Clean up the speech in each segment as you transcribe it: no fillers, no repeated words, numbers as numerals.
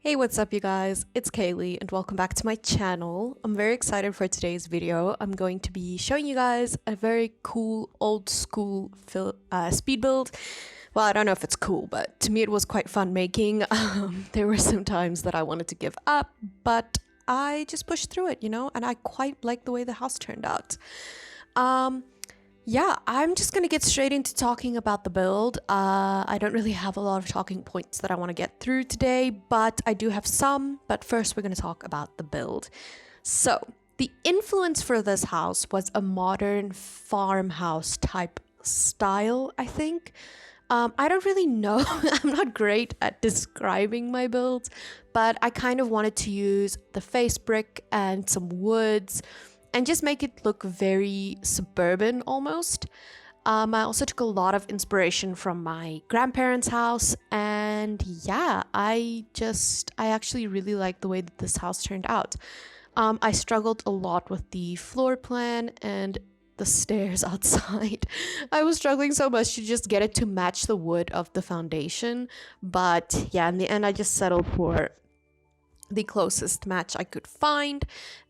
Hey, what's up you guys? It's Kaylee and welcome back to my channel. I'm very excited for today's video. I'm going to be showing you guys a very cool old school speed build. Well, I don't know if it's cool, but to me it was quite fun making. There were some times that I wanted to give up, but I just pushed through it, and I quite like the way the house turned out. Yeah, I'm just gonna get straight into talking about the build. I don't really have a lot of talking points that I want to get through today, but I do have some. But first, we're gonna talk about the build. So, the influence for this house was a modern farmhouse type style, I think. I don't really know. I'm not great at describing my builds, but I kind of wanted to use the face brick and some woods and just make it look very suburban almost. I also took a lot of inspiration from my grandparents' house, and yeah, I actually really like the way that this house turned out. I struggled a lot with the floor plan and the stairs outside. I was struggling so much to just get it to match the wood of the foundation, but yeah, in the end I just settled for the closest match I could find,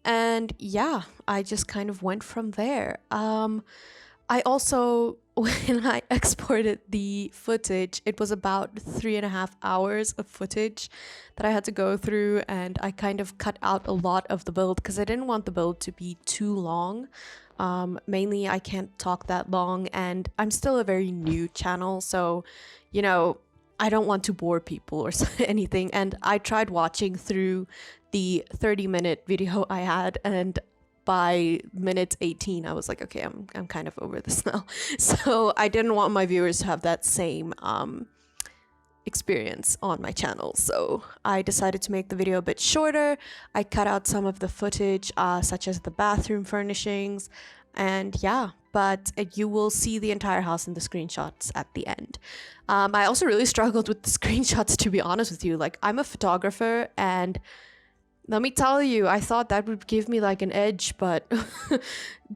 and yeah, I just kind of went from there. I also, when I exported the footage, it was about 3.5 hours of footage that I had to go through, and I kind of cut out a lot of the build because I didn't want the build to be too long. Mainly I can't talk that long, and I'm still a very new channel, so I don't want to bore people or anything. And I tried watching through the 30-minute video I had, and by minute 18 I was like, okay, I'm kind of over this now. So I didn't want my viewers to have that same experience on my channel, so I decided to make the video a bit shorter. I cut out some of the footage, such as the bathroom furnishings, and yeah, but you will see the entire house in the screenshots at the end. I also really struggled with the screenshots, to be honest with you. Like, I'm a photographer, and let me tell you, I thought that would give me like an edge, but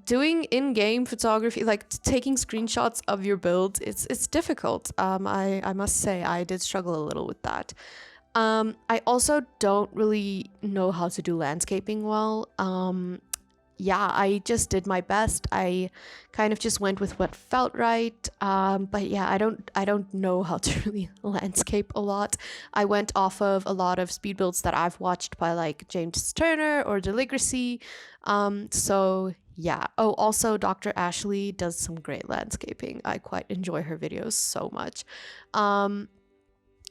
doing in-game photography, like taking screenshots of your builds, it's difficult. I must say I did struggle a little with that. I also don't really know how to do landscaping well. Yeah, I just did my best. I kind of just went with what felt right. But yeah, I don't know how to really landscape a lot. I went off of a lot of speed builds that I've watched by like James Steiner or Deligracy. So yeah. Oh, also Dr. Ashley does some great landscaping. I quite enjoy her videos so much.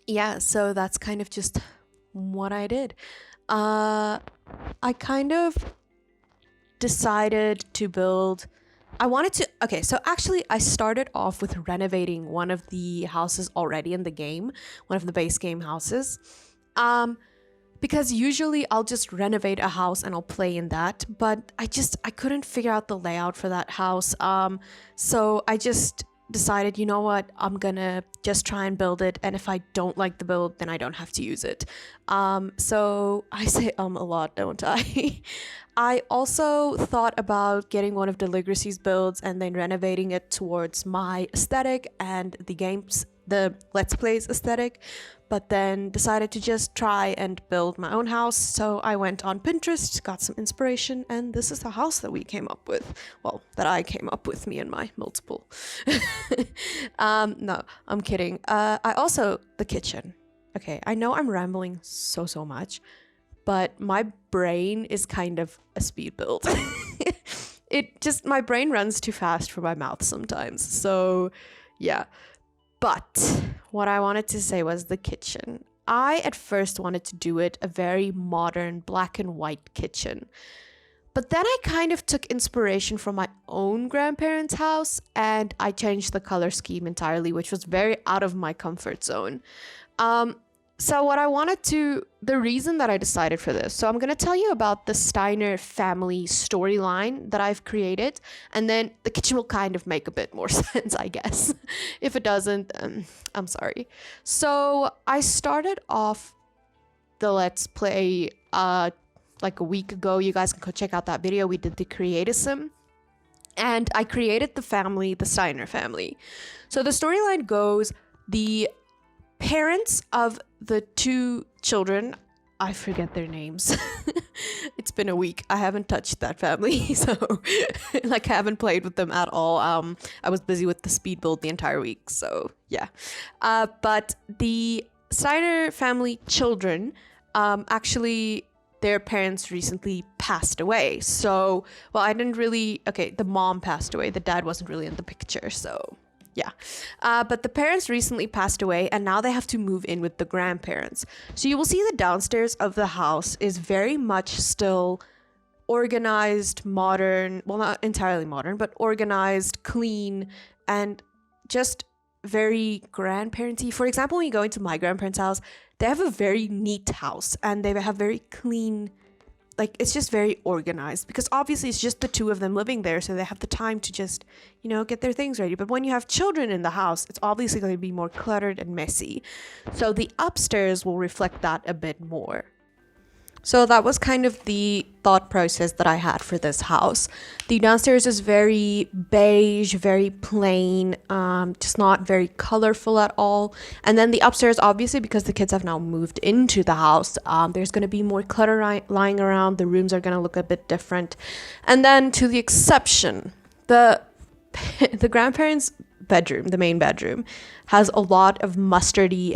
Yeah, so that's kind of just what I did. I kind of decided to build, so actually I started off with renovating one of the houses already in the game, one of the base game houses, because usually I'll just renovate a house and I'll play in that, but I couldn't figure out the layout for that house, so I just decided, you know what, I'm gonna just try and build it, and if I don't like the build, then I don't have to use it. So I say a lot, don't I? I also thought about getting one of Deligracy's builds and then renovating it towards my aesthetic and the Let's Plays aesthetic, but then decided to just try and build my own house. So I went on Pinterest, got some inspiration, and this is the house that we came up with. Well, that I came up with, me and my multiple. No, I'm kidding. The kitchen. Okay, I know I'm rambling so much, but my brain is kind of a speed build. My brain runs too fast for my mouth sometimes. So yeah. But what I wanted to say was the kitchen. I at first wanted to do it a very modern black and white kitchen. But then I kind of took inspiration from my own grandparents' house, and I changed the color scheme entirely, which was very out of my comfort zone. So the reason that I decided for this, so I'm going to tell you about the Steiner family storyline that I've created, and then the kitchen will kind of make a bit more sense, I guess. If it doesn't, I'm sorry. So I started off the Let's Play like a week ago. You guys can go check out that video. We did the Creatism, and I created the Steiner family. So the storyline goes, the parents of the two children I forget their names. It's been a week. I haven't touched that family, so like I haven't played with them at all. I was busy with the Speedbuild the entire week, so yeah. But the Steiner family children, actually, their parents recently passed away. So, well, I didn't really. Okay, the mom passed away. The dad wasn't really in the picture, so. Yeah. But the parents recently passed away and now they have to move in with the grandparents. So you will see the downstairs of the house is very much still organized, modern. Well, not entirely modern, but organized, clean, and just very grandparenty. For example, when you go into my grandparents' house, they have a very neat house and they have very clean, like it's just very organized because obviously it's just the two of them living there, so they have the time to just, you know, get their things ready. But when you have children in the house, it's obviously going to be more cluttered and messy. So the upstairs will reflect that a bit more. So that was kind of the thought process that I had for this house. The downstairs is very beige, very plain, just not very colorful at all. And then the upstairs, obviously, because the kids have now moved into the house, there's going to be more clutter lying around. The rooms are going to look a bit different. And then to the exception, the grandparents' bedroom, the main bedroom, has a lot of mustardy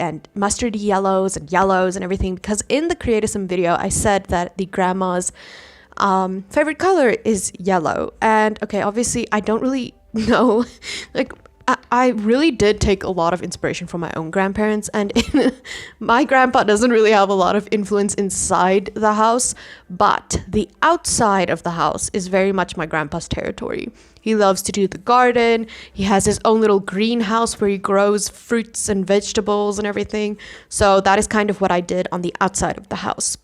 yellows and everything, because in the Creatism video I said that the grandma's favorite color is yellow. And okay, obviously I don't really know, like I really did take a lot of inspiration from my own grandparents, and my grandpa doesn't really have a lot of influence inside the house, but the outside of the house is very much my grandpa's territory. He loves to do the garden. He has his own little greenhouse where he grows fruits and vegetables and everything. So that is kind of what I did on the outside of the house.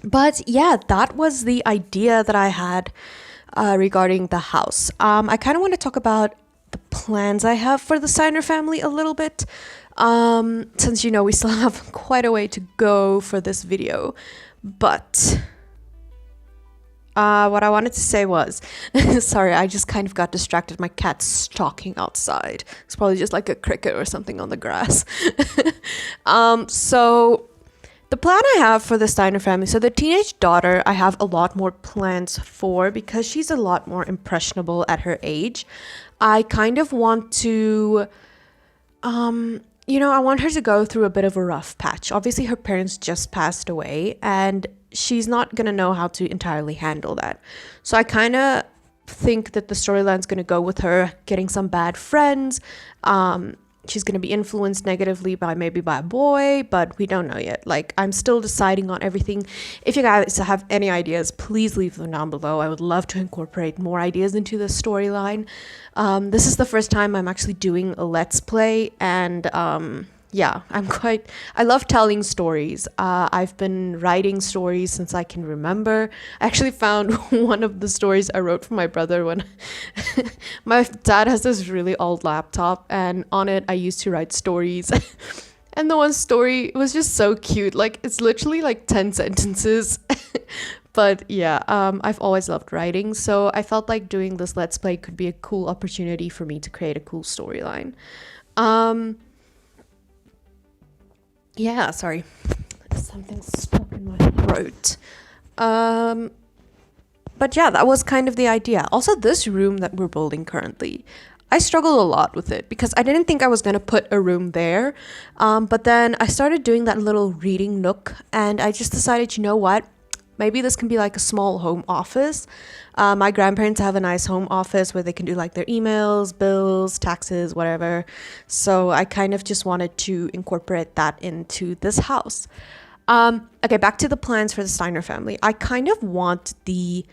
But yeah, that was the idea that I had regarding the house. I kind of want to talk about the plans I have for the Steiner family a little bit, since, you know, we still have quite a way to go for this video. But what I wanted to say was, sorry, I just kind of got distracted. My cat's stalking outside. It's probably just like a cricket or something on the grass. So the plan I have for the Steiner family, so the teenage daughter, I have a lot more plans for because she's a lot more impressionable at her age. I kind of want to, you know, I want her to go through a bit of a rough patch. Obviously, her parents just passed away and she's not going to know how to entirely handle that. So I kind of think that the storyline's going to go with her getting some bad friends. She's going to be influenced negatively by a boy, but we don't know yet. Like, I'm still deciding on everything. If you guys have any ideas, please leave them down below. I would love to incorporate more ideas into the storyline. This is the first time I'm actually doing a Let's Play, and yeah, I love telling stories. I've been writing stories since I can remember. I actually found one of the stories I wrote for my brother when my dad has this really old laptop, and on it I used to write stories. And the one story was just so cute. Like, it's literally like 10 sentences. But yeah, I've always loved writing, so I felt like doing this Let's Play could be a cool opportunity for me to create a cool storyline. Yeah, sorry. Something stuck in my throat. But yeah, that was kind of the idea. Also, this room that we're building currently, I struggled a lot with it because I didn't think I was going to put a room there. But then I started doing that little reading nook, and I just decided, you know what? Maybe this can be like a small home office. My grandparents have a nice home office where they can do like their emails, bills, taxes, whatever. So I kind of just wanted to incorporate that into this house. Okay, back to the plans for the Steiner family. I kind of want the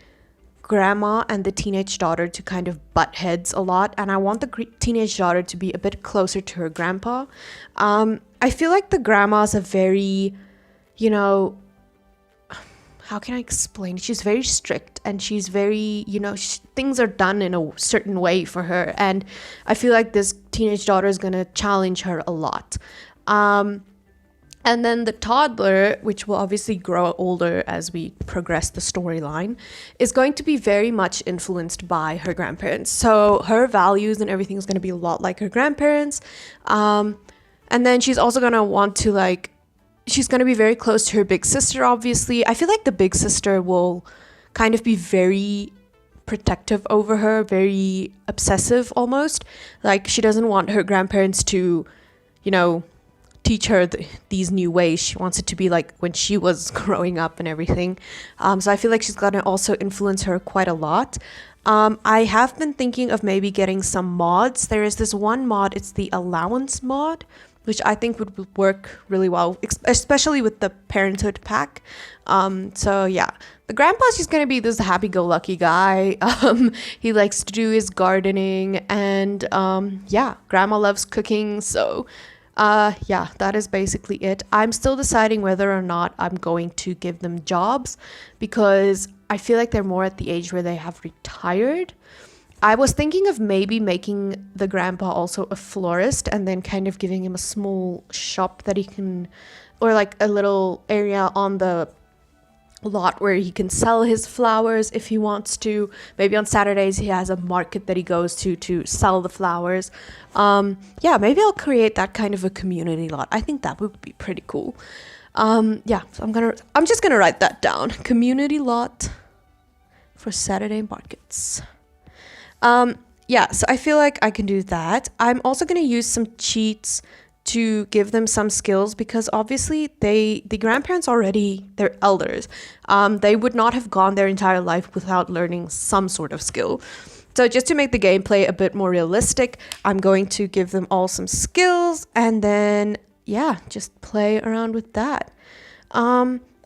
grandma and the teenage daughter to kind of butt heads a lot, and I want the teenage daughter to be a bit closer to her grandpa. I feel like the grandma's a very, you know, how can I explain? She's very strict, and she's very, you know, things are done in a certain way for her. And I feel like this teenage daughter is going to challenge her a lot. And then the toddler, which will obviously grow older as we progress the storyline, is going to be very much influenced by her grandparents. So her values and everything is going to be a lot like her grandparents. And then she's also going to want to, like, she's going to be very close to her big sister, obviously. I feel like the big sister will kind of be very protective over her, very obsessive almost. Like, she doesn't want her grandparents to, you know, teach her these new ways. She wants it to be like when she was growing up and everything. So I feel like she's going to also influence her quite a lot. I have been thinking of maybe getting some mods. There is this one mod, it's the allowance mod, which I think would work really well, especially with the parenthood pack. So yeah, the grandpa's just gonna be this happy-go-lucky guy. He likes to do his gardening, and yeah, grandma loves cooking. So yeah, that is basically it. I'm still deciding whether or not I'm going to give them jobs, because I feel like they're more at the age where they have retired. I was thinking of maybe making the grandpa also a florist, and then kind of giving him a small shop that he can, or like a little area on the lot where he can sell his flowers if he wants to. Maybe on Saturdays he has a market that he goes to sell the flowers. Yeah, maybe I'll create that kind of a community lot. I think that would be pretty cool. Yeah, so I'm just gonna write that down. Community lot for Saturday markets. Yeah, so I feel like I can do that. I'm also going to use some cheats to give them some skills, because obviously the grandparents already, they're elders. They would not have gone their entire life without learning some sort of skill. So just to make the gameplay a bit more realistic, I'm going to give them all some skills, and then, yeah, just play around with that.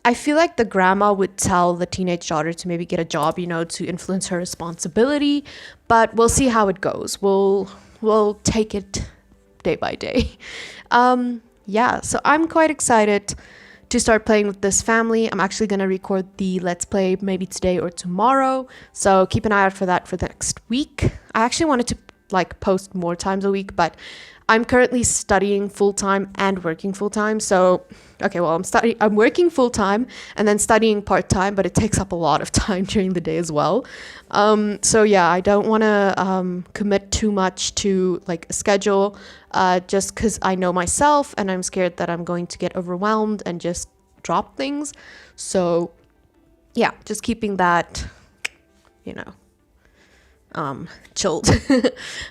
I feel like the grandma would tell the teenage daughter to maybe get a job, you know, to influence her responsibility, but we'll see how it goes. We'll take it day by day. Yeah, so I'm quite excited to start playing with this family. I'm actually going to record the Let's Play maybe today or tomorrow, so keep an eye out for that for the next week. I actually wanted to like post more times a week, but I'm currently studying full-time and working full-time. So, okay, well, I'm working full-time and then studying part-time, but it takes up a lot of time during the day as well. So yeah, I don't want to commit too much to like a schedule, just because I know myself and I'm scared that I'm going to get overwhelmed and just drop things. So yeah, just keeping that, you know, chilled.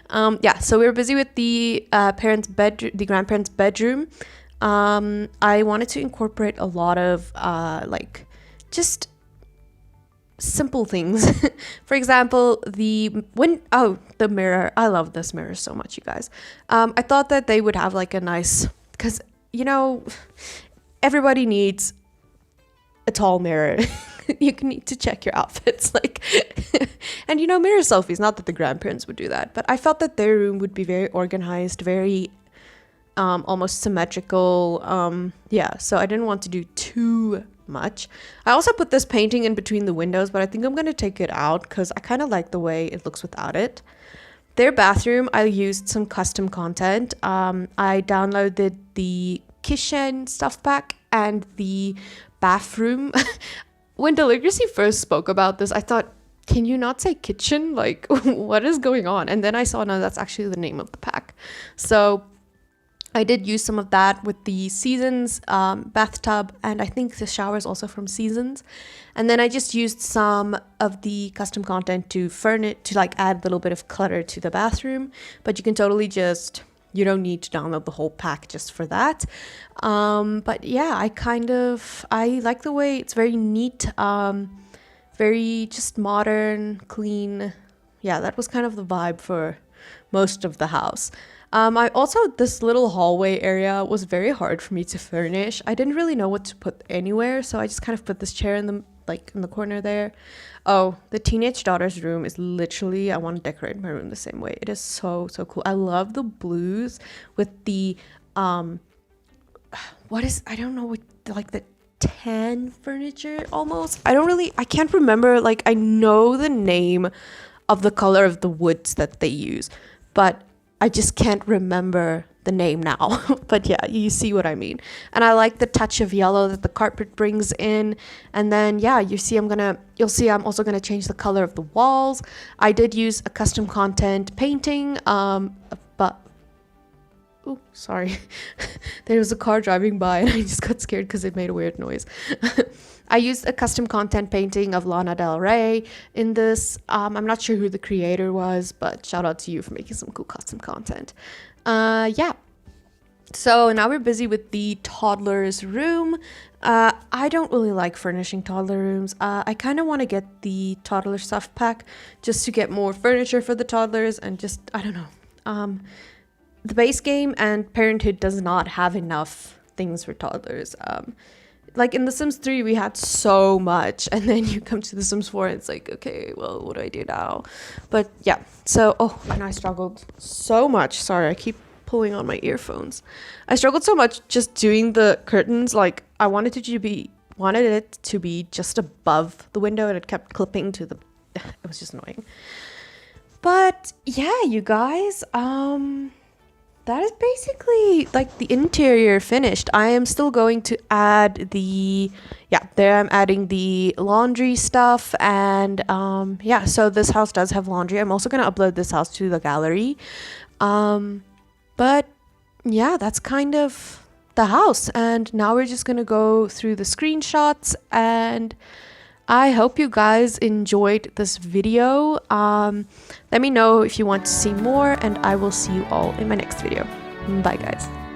Yeah, so we were busy with the grandparents' bedroom. I wanted to incorporate a lot of like just simple things. For example, the mirror. I love this mirror so much, you guys. I thought that they would have like a nice, because you know, everybody needs a tall mirror. You need to check your outfits, like, and you know, mirror selfies. Not that the grandparents would do that, but I felt that their room would be very organized, very almost symmetrical. Yeah, so I didn't want to do too much. I also put this painting in between the windows, but I think I'm gonna take it out because I kind of like the way it looks without it. Their bathroom, I used some custom content. I downloaded the kitchen stuff pack and the bathroom. When Deligracy first spoke about this, I thought, can you not say kitchen? Like, what is going on? And then I saw, no, that's actually the name of the pack. So I did use some of that with the Seasons bathtub, and I think the shower is also from Seasons. And then I just used some of the custom content to like add a little bit of clutter to the bathroom. But you can totally just, you don't need to download the whole pack just for that. But yeah, I like the way it's very neat, very just modern, clean. Yeah, that was kind of the vibe for most of the house. I also, this little hallway area was very hard for me to furnish. I didn't really know what to put anywhere, so I just kind of put this chair in the corner there. Oh, the teenage daughter's room is literally, I want to decorate my room the same way. It is so cool. I love the blues with the I don't know what, like the tan furniture almost. I can't remember, like I know the name of the color of the woods that they use, but I just can't remember the name now. But yeah, you see what I mean. And I like the touch of yellow that the carpet brings in. And then yeah, you'll see I'm also gonna change the color of the walls. I did use a custom content painting, but Oh, sorry. There was a car driving by and I just got scared because it made a weird noise. I used a custom content painting of Lana Del Rey in this. I'm not sure who the creator was, but shout out to you for making some cool custom content. Yeah. So now we're busy with the toddler's room. I don't really like furnishing toddler rooms. I kind of want to get the toddler stuff pack just to get more furniture for the toddlers and just, I don't know. The base game and Parenthood does not have enough things for toddlers. Like in The Sims 3, we had so much, and then you come to The Sims 4 and it's like, okay, well, what do I do now? But yeah, so, oh, and I struggled so much. Sorry, I keep pulling on my earphones. I struggled so much just doing the curtains. Like I wanted it to be just above the window, and it kept clipping to the, it was just annoying. But yeah, you guys, that is basically like the interior finished. I am still going to add the, yeah, there I'm adding the laundry stuff. And yeah, so this house does have laundry. I'm also going to upload this house to the gallery. But yeah, that's kind of the house. And now we're just going to go through the screenshots, and I hope you guys enjoyed this video. Let me know if you want to see more, and I will see you all in my next video. Bye, guys.